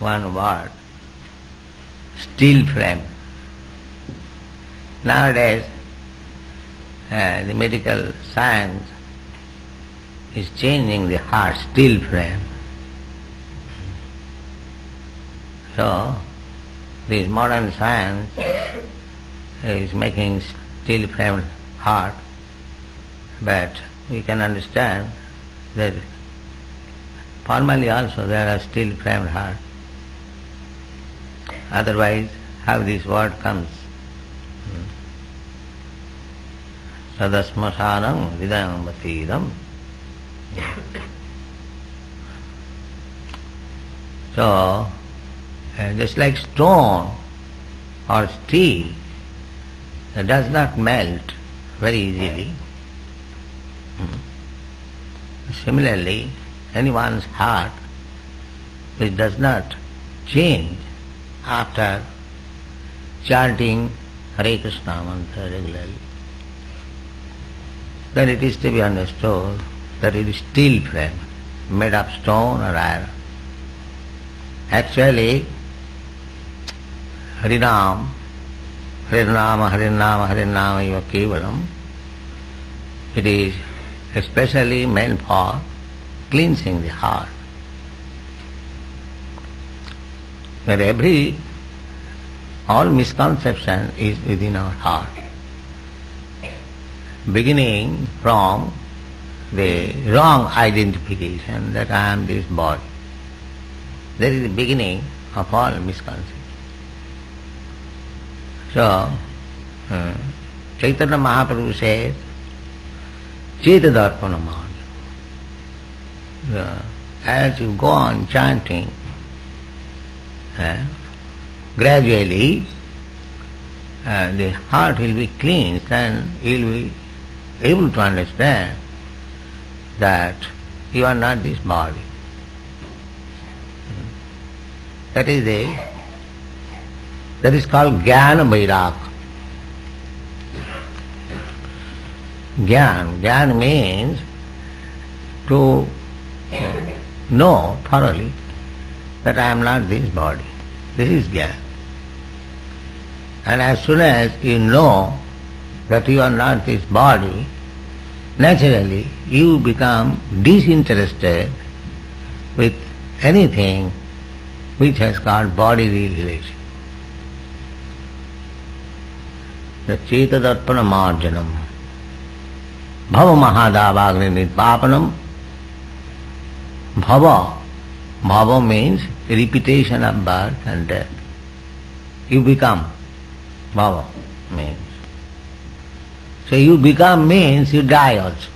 one word, steel frame. Nowadays, the medical science is changing the heart, steel frame. So, this modern science is making steel framed heart, but we can understand that formally also there are steel framed heart. Otherwise, how this word comes? Sadasmasanam vidayam batidam. So, just like stone or steel, it does not melt very easily. Similarly, anyone's heart which does not change after chanting Hare Krishna mantra regularly, then it is to be understood that it is steel frame, made of stone or iron. Actually, Harinam, Harinama, Harinama, Harinama eva kevalam, it is especially meant for cleansing the heart. But all misconception is within our heart, beginning from the wrong identification that I am this body. That is the beginning of all misconception. So, Chaitanya Mahaprabhu says, Chetadarpana Maha. As you go on chanting, gradually the heart will be cleansed and you will be able to understand that you are not this body. That is called Jnana Vairagya. Jnana means to know thoroughly that I am not this body. This is Jnana. And as soon as you know that you are not this body, naturally you become disinterested with anything which has got bodily relation. The Chetadarpana Marjanam, Bhava Mahadavagni Nidvapanam. Bhava means repetition of birth and death. You become. Bhava means. So you become means you die also.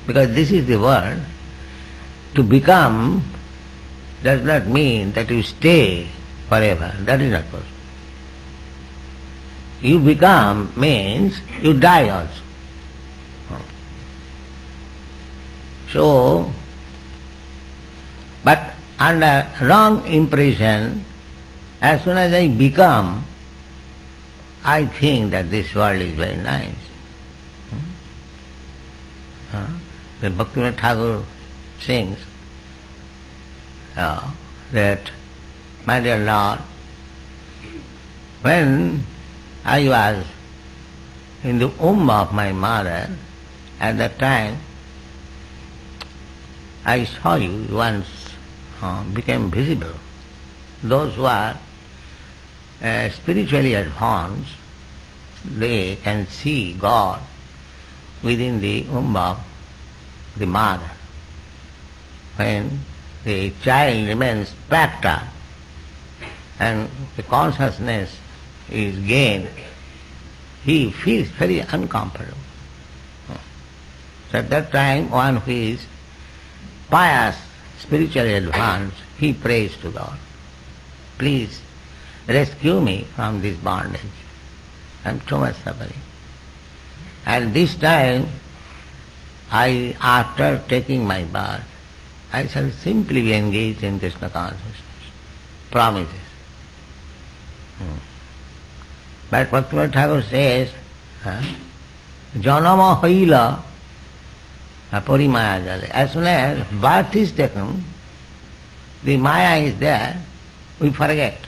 Because this is the word. To become does not mean that you stay forever. That is not possible. You become means you die also. So, but under wrong impression, as soon as I become, I think that this world is very nice. The Bhaktivinoda Thakur sings that, my dear Lord, when I was in the womb of my mother, at that time I saw you once became visible. Those who are spiritually advanced, they can see God within the womb of the mother. When the child remains packed up and the consciousness is gained, he feels very uncomfortable. So at that time, one who is pious, spiritually advanced, he prays to God, please rescue me from this bondage. I am too much suffering. And this time, after taking my birth, I shall simply be engaged in Krishna consciousness. Promises. But Bhaktivinoda Thakur says, Janama haila parimaya jale. As soon as birth is taken, the Maya is there, we forget.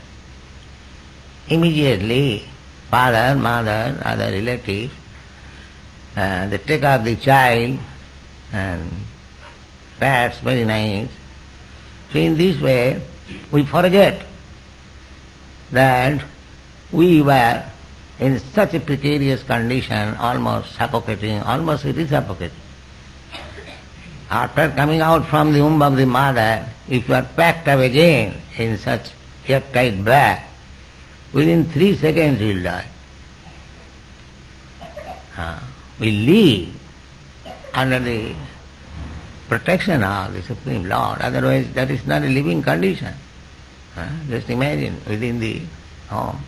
Immediately, father, mother, other relatives, they take up the child and that's very nice. So in this way, we forget that we were in such a precarious condition, almost suffocating, almost it is suffocating. After coming out from the womb of the mother, if you are packed up again in such airtight bag, within 3 seconds you will die. We live under the protection of the Supreme Lord, otherwise that is not a living condition. Just imagine within the home.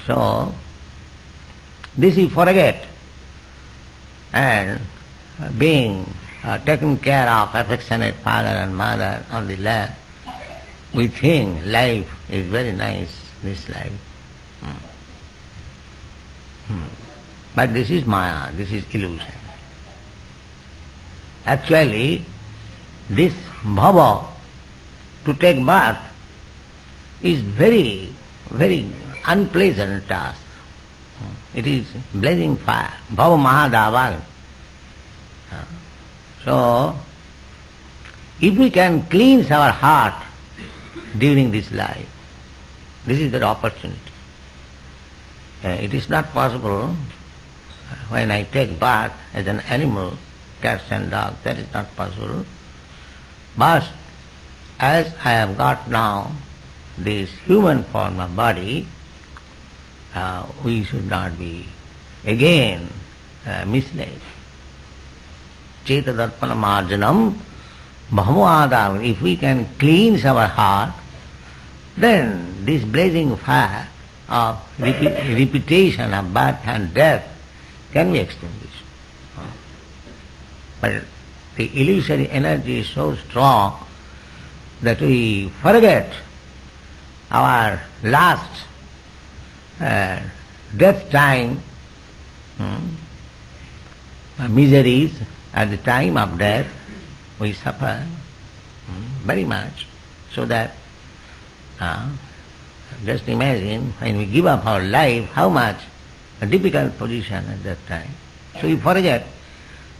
So, this you forget, and being taken care of, affectionate father and mother on the land, we think life is very nice, this life. But this is Maya, this is illusion. Actually, this bhava, to take birth, is very, very unpleasant task. It is blazing fire, bhava mahadava. So, if we can cleanse our heart during this life, this is the opportunity. It is not possible when I take birth as an animal, cats and dogs, that is not possible. But as I have got now this human form of body, we should not be again misled. Chetadarpana marjanam bhavamadam. If we can cleanse our heart, then this blazing fire of repetition of birth and death can be extinguished. But the illusory energy is so strong that we forget our last death time miseries. At the time of death we suffer very much, so that just imagine when we give up our life, how much a difficult position at that time. So we forget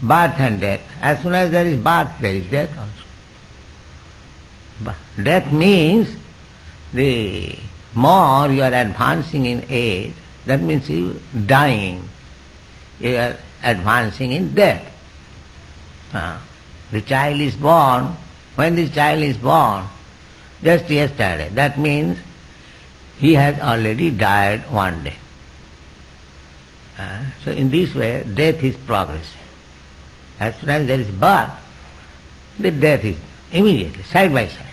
birth and death. As soon as there is birth, there is death also. Death means the more you are advancing in age, that means you are dying. You are advancing in death. The child is born. When this child is born, just yesterday, that means he has already died one day. So in this way, death is progressive. As soon as there is birth, the death is immediately, side by side.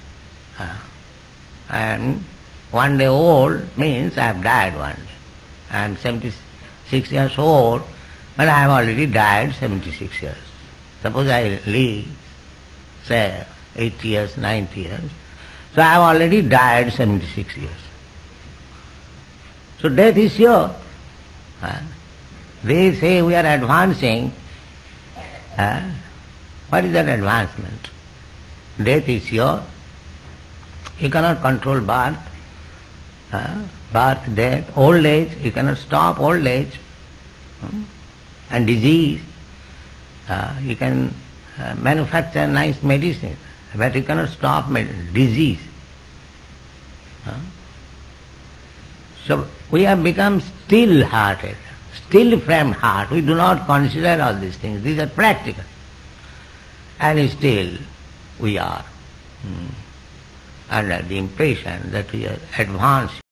And 1 day old means I have died one day. I am 76 years old, but I have already died 76 years. Suppose I live, say, 80 years, 90 years, so I have already died 76 years. So death is sure. They say we are advancing. What is that advancement? Death is sure. You cannot control birth, death, old age. You cannot stop old age. And disease. You can manufacture nice medicine, but you cannot stop disease. So we have become still-hearted, still-framed heart. We do not consider all these things. These are practical. And still we are under the impression that we are advanced.